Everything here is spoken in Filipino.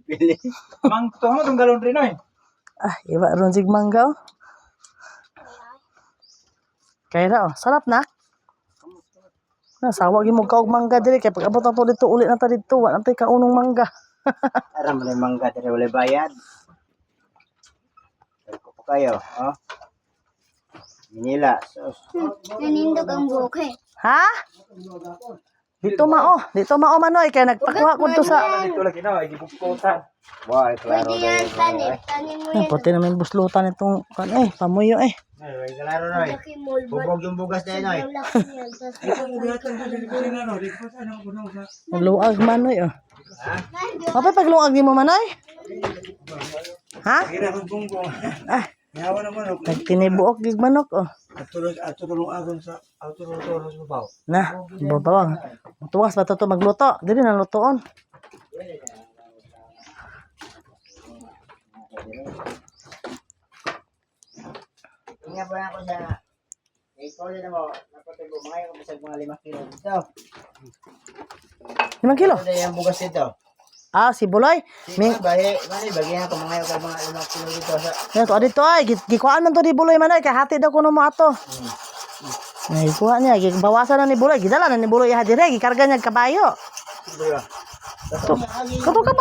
pili. Mang to mo tong galon rin oy. Ah, iba ron sig mangga oh. Kaya na oh, sarap na. Nasawa gyud mo kaog mangga diri kay pag abot na to dito uli na ta dito, wa na tay kaunong mangga. Aram mo na mangga dere wala bayad. Ko pa kayo, oh. Manila. Sos. Nanindog ang buhok eh. Ha? Dito mao manoy kay nagpakuha ko to sa Dito lagi na ay gibukutan. Wow, klaro Pwede na yan, yun. tanim. Tanim mo yan. pati namin buslutan itong kan pamuyo eh. Ay, klaro na eh. Laki mulbot. Bubog yung bugas na yun, oy. Ang laki niyan. Tapos Luag manoy oh. Ha? Mapay pagluag ni mo manoy? Ha? Gira ko bunggo. Ah, Yawa naman ako. nagtinibuok gig manok oh. Atulong agon sa atulong sa babaw. Na, babawang. Tuwas ba to magluto? Dili na lutoon. Tingnan po ako sa ikaw din mo, napatubo mga yung bisag mga 5 kilo dito. 5 kilo. Ano yung bugas dito? Ah, si Buloy. Ming bagyan ko mga yung mga 5 kilo dito sa Ito adito ay gikuan man to ni Buloy manoy kay hati daw kuno mo ato. Ay kuha niya gibawasan na ni Buloy, gidala na ni Buloy ha dire gikarga niya kabayo. dito. Kato ka